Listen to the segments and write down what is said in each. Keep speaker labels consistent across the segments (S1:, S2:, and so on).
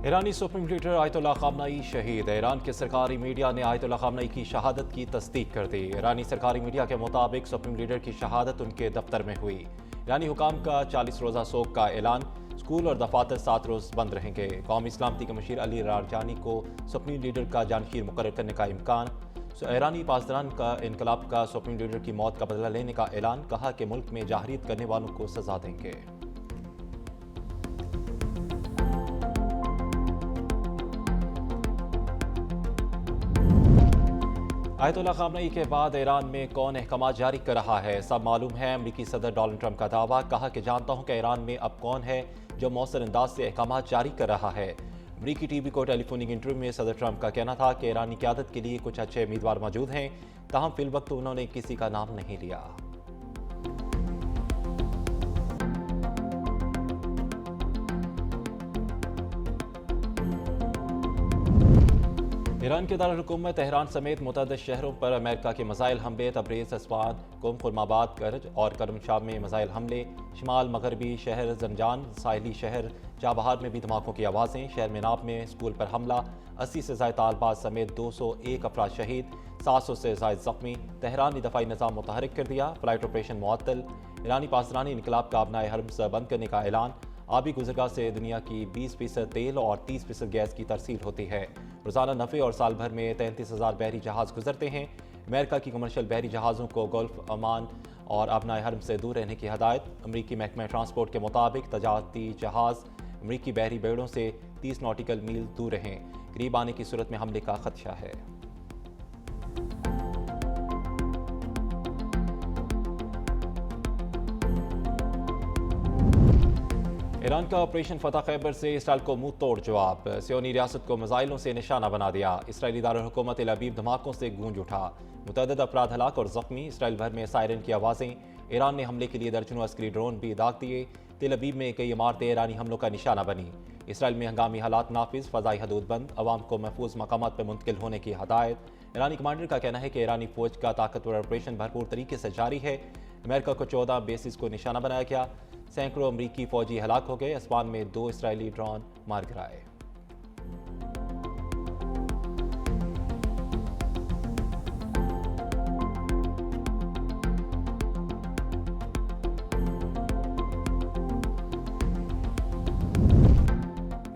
S1: ईरानी supreme leader Ayatollah Khamenei शहीद। Iran के सरकारी मीडिया ने आयतुल्लाह खामनेई की शहादत की तस्दीक कर दी। ईरानी सरकारी मीडिया के मुताबिक सुप्रीम लीडर की शहादत उनके दफ्तर में हुई। ईरानी हुकाम का 40 रोज़ा सोग का ऐलान। स्कूल और दफातर 7 रोज़ बंद रहेंगे। कौमी सलामती के मशीर अली लारजानी को सुप्रीम लीडर का जानशीर मुकर्रर करने का इम्कान। ईरानी पासदारान का इनकलाब का सुप्रीम लीडर की मौत का बदला लेने का ऐलान। कहा कि मुल्क में जाहरीत करने वालों को सजा देंगे। आयतुल्लाह खामनेई के बाद ईरान में कौन अहकाम जारी कर रहा है, सब मालूम है। अमरीकी सदर डोनाल्ड ट्रंप का दावा। कहा कि जानता हूं कि ईरान में अब कौन है जो मौसर अंदाज से अहकाम जारी कर रहा है। अमरीकी टीवी को टेलीफोनिक इंटरव्यू में सदर ट्रंप का कहना था कि ईरानी क़यादत के लिए कुछ अच्छे उम्मीदवार मौजूद हैं, ताहम फिल वक्त उन्होंने किसी का नाम नहीं लिया। ईरान के दारुल-हुकूमत तेहरान समेत मुतअद्दिद शहरों पर अमेरिका के मिसाइल हमले। तबरेज़, अस्वान, कुम, खुर्माबाद, करज और करमशाम में मिसाइल हमले। शिमाल मगरबी शहर जंजान, साहिली शहर चाबहार में भी धमाकों की आवाज़ें। शहर मेनाब में स्कूल पर हमला। 80 से ज़ायद तालबाज समेत 201 अफराद शहीद, 700 से ज़ायद ज़ख्मी। तेहरान ने दफ़ाई निज़ाम मुतहरिक कर दिया। फ्लाइट ऑपरेशन मुअत्तल। ईरानी पासदारानी इनकलाब का अपना हर्म्स बंद करने का ऐलान। आबी गुज़रगाह से दुनिया की 20% तेल और 30% गैस की तरसील होती है। रोज़ाना नफ़े और साल भर में 33,000 बहरी जहाज़ गुजरते हैं। अमेरिका की कमर्शियल बहरी जहाज़ों को गल्फ, ओमान और अपनाए हरम से दूर रहने की हदायत। अमरीकी महकमा ट्रांसपोर्ट के मुताबिक तजारती जहाज़ अमरीकी बहरी बेड़ों से 30 नॉटिकल मील दूर रहें। करीब आने की सूरत में हमले का खदशा है। ईरान का ऑपरेशन फतह खैबर से इसराइल को मुंह तोड़ जवाब। सियोनी रियासत को मिसाइलों से निशाना बना दिया। इसराइली दारुल-हुकूमत तेल अवीव धमाकों से गूंज उठा। मुतअद्दिद अफराद हलाक और जख्मी। इसराइल भर में सायरन की आवाज़ें। ईरान ने हमले के लिए दर्जनों अस्करी ड्रोन भी दाग दिए। तेल अवीव में कई इमारतें ईरानी हमलों का निशाना बनी। इसराइल में हंगामी हालात नाफिज, फ़ज़ाई हदूद बंद, अवाम को महफूज मकामात पर मुंतकिल होने की हदायत। ईरानी कमांडर का कहना है कि ईरानी फौज का ताकतवर ऑपरेशन भरपूर तरीके से जारी है। अमेरिका को 14 बेसिस को निशाना बनाया गया। सैकड़ों अमरीकी फौजी हलाक हो गए। अस्वान में 2 इसराइली ड्रोन मार गिराए।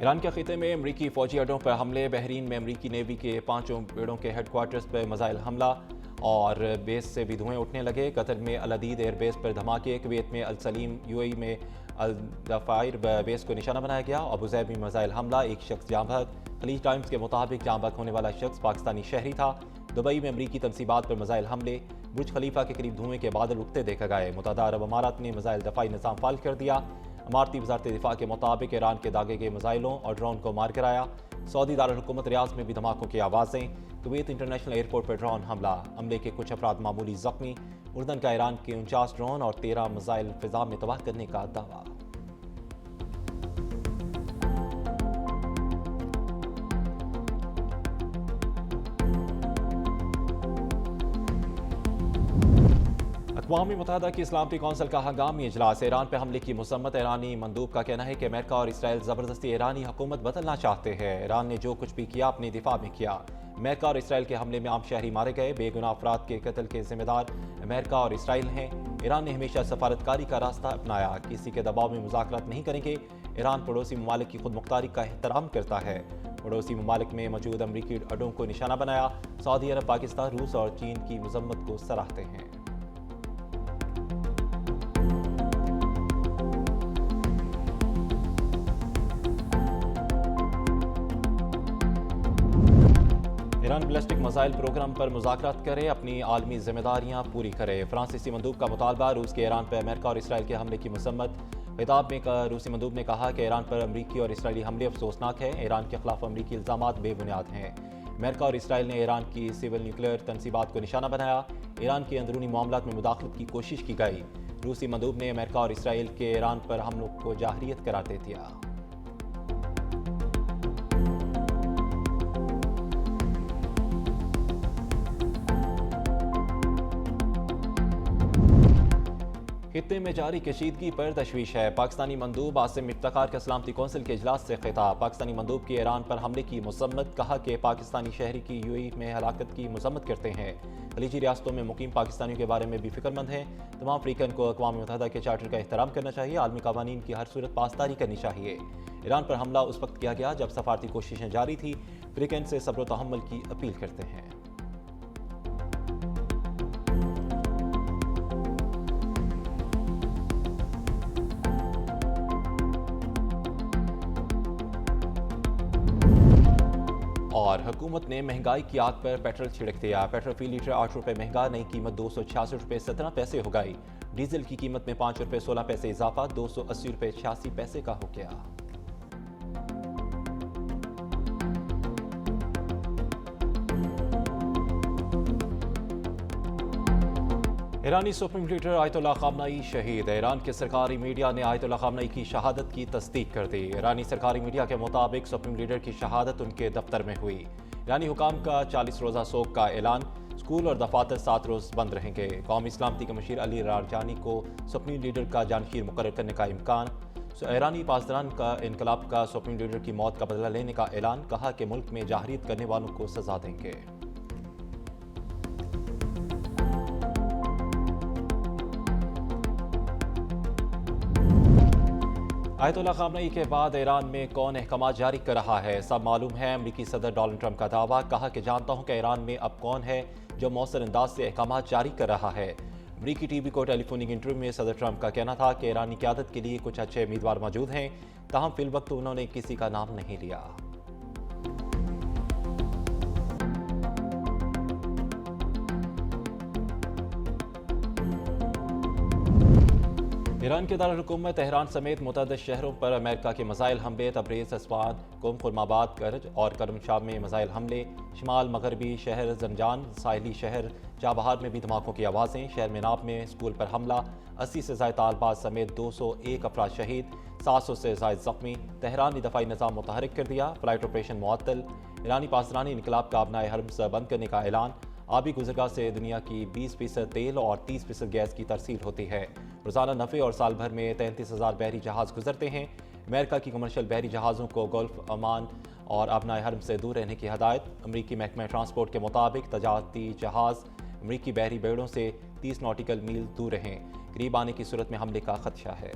S1: ईरान के खिते में अमरीकी फौजी अड्डों पर हमले। बहरीन में अमरीकी नेवी के 5 बेड़ों के हेडक्वार्टर्स पर मिसाइल हमला और बेस से भी धुएं उठने लगे। कतर में अल-अदीद एयरबेस पर धमाके। कुवैत में अल सलीम, यूएई में अल दफायर बेस को निशाना बनाया गया। अबूज़ैबी में मिसाइल हमला, एक शख्स जाँ बहक। खलीज टाइम्स के मुताबिक जाँ बहक होने वाला शख्स पाकिस्तानी शहरी था। दुबई में अमरीकी तनसीबात पर मिसाइल हमले। बुर्ज खलीफा के करीब धुएं के बादल उठते देखे गए। मुत्तहदा अरब अमारात ने मिसाइल दफाई निज़ाम फाल कर दिया। अमारती वज़ारत दिफा के मुताबिक ईरान के दागे गए मिसाइलों और ड्रोन को मार गिराया। सऊदी दारुल-हुकूमत रियाद में भी धमाकों की आवाज़ें। कुवैत इंटरनेशनल एयरपोर्ट पर ड्रोन हमला। हमले के कुछ अफराद मामूली जख्मी। उर्दन का ईरान के 49 ड्रोन और 13 मिसाइल फिजा में तबाह करने का दावा। अक़वाम मुत्तहिदा की सलामती कौंसिल का हंगामी इजलास। ईरान पर हमले की मज़म्मत। ईरानी मंदूब का कहना है कि अमेरिका और इसराइल ज़बरदस्ती ईरानी हुकूमत बदलना चाहते हैं। ईरान ने जो कुछ भी किया अपने दिफा में किया। अमेरिका और इसराइल के हमले में आम शहरी मारे गए। बेगुनाह अफराद के कत्ल के जिम्मेदार अमेरिका और इसराइल हैं। ईरान ने हमेशा सफारतकारी का रास्ता अपनाया। किसी के दबाव में मुज़ाकरात नहीं करेंगे। ईरान पड़ोसी ममालिक की खुद मुख्तारी का एहतराम करता है। पड़ोसी ममालिक में मौजूद अमरीकी अड्डों को निशाना बनाया। सऊदी अरब, पाकिस्तान, रूस और चीन की मज़म्मत को सराहते हैं। ईरान बैलिस्टिक मिसाइल प्रोग्राम पर मुज़ाकरात करे, अपनी आलमी जिम्मेदारियां पूरी करे। फ्रांसीसी मंदूब का मुतालबा। रूस के ईरान पर अमेरिका और इसराइल के हमले की मसम्मत। खिताब में रूसी मंदूब ने कहा कि ईरान पर अमरीकी और इसराइली हमले अफसोसनाक है। ईरान के खिलाफ अमरीकी इल्ज़ामात बेबुनियाद हैं। अमेरिका और इसराइल ने ईरान की सिविल न्यूक्लियर तनसीबात को निशाना बनाया। ईरान के अंदरूनी मामलात में मुदाखलत की कोशिश की गई। रूसी मंदूब ने अमेरिका और इसराइल के ईरान पर हमलों को जाहरियत करार दे दिया। खित्ते में जारी कशीदगी पर तशवीश है। पाकिस्तानी मंदूब आसिम इफ्तिखार का सलामती कौंसिल के इजलास से खिताब। पाकिस्तानी मंदूब की ईरान पर हमले की मजम्मत, कहा कि पाकिस्तानी शहरी की यूएई में हलाकत की मजम्मत करते हैं। खलीजी रियासतों में मुकीम पाकिस्तानियों के बारे में भी फिक्रमंद हैं। तमाम अफ्रीकन को अक़वाम मुत्तहिदा के चार्टर का एहतराम करना चाहिए। आलमी कवानीन की हर सूरत पासदारी करनी चाहिए। ईरान पर हमला उस वक्त किया गया जब सफारती कोशिशें जारी थी। अफ्रीकन से सब्र तहम्मुल की अपील करते हैं। और हुकूमत ने महंगाई की आग पर पेट्रोल छिड़क दिया। पेट्रोल फी लीटर 8 रुपये महंगा, नई कीमत 266 रुपये 17 पैसे हो गई। डीजल की कीमत में 5 रुपये 16 पैसे इजाफा, 280 रुपये 86 पैसे का हो गया। ईरानी सुप्रीम लीडर आयतुल्लाह खामनेई शहीद। ईरान के सरकारी मीडिया ने आयतुल्लाह खामनेई की शहादत की तस्दीक कर दी। ईरानी सरकारी मीडिया के मुताबिक सुप्रीम लीडर की शहादत उनके दफ्तर में हुई। ईरानी हुकाम का 40 रोज़ा सोग का ऐलान। स्कूल और दफातर 7 रोज़ बंद रहेंगे। कौमी सलामती के मशीर अली लारजानी को सुप्रीम लीडर का जानशीर मुकर्रर करने का इम्कान। ईरानी पासदारान का इनकलाब का सुप्रीम लीडर की मौत का बदला लेने का ऐलान। कहा कि मुल्क में जाहरीत करने वालों को सजा देंगे। आयतुल्लाह खामनेई के बाद ईरान में कौन अहकाम जारी कर रहा है, सब मालूम है। अमरीकी सदर डोनाल्ड ट्रंप का दावा। कहा कि जानता हूं कि ईरान में अब कौन है जो मौसर अंदाज से अहकाम जारी कर रहा है। अमरीकी टीवी को टेलीफोनिक इंटरव्यू में सदर ट्रंप का कहना था कि ईरानी क़यादत के लिए कुछ अच्छे उम्मीदवार मौजूद हैं, ताहम फिलवक्त उन्होंने किसी का नाम नहीं लिया। ईरान के दारुल-हुकूमत तेहरान समेत मुतअद्दिद शहरों पर अमेरिका के मिसाइल हमले, तबरेज़, अस्वाद, कुम, खुर्माबाद, करज और करमशाब में मिसाइल हमले। शिमाल मगरबी शहर जंजान, साहिली शहर जाबहार में भी धमाकों की आवाज़ें। शहर मेनाब में स्कूल पर हमला, 80 से ज़ायद तालबाज समेत 201 अफराद शहीद, 700 से ज़ायद ज़ख्मी। तेहरान ने दफ़ाई निज़ाम मुतहरिक कर दिया, फ्लाइट ऑपरेशन मुअत्तल। ईरानी पासदारानी इनकलाब का अपना हरम बंद करने का ऐलान। आबी गुज़रगाह से दुनिया की 20% तेल और 30% गैस की तरसील होती है। रोज़ाना नफ़े और साल भर में 33,000 बहरी जहाज़ गुजरते हैं। अमेरिका की कमर्शियल बहरी जहाज़ों को गल्फ, अमान और अपना हरम से दूर रहने की हदायत। अमरीकी महकमा ट्रांसपोर्ट के मुताबिक तजारती जहाज़ अमरीकी बहरी बेड़ों से 30 नॉटिकल मील दूर रहें। करीब आने की सूरत में हमले का खदशा है।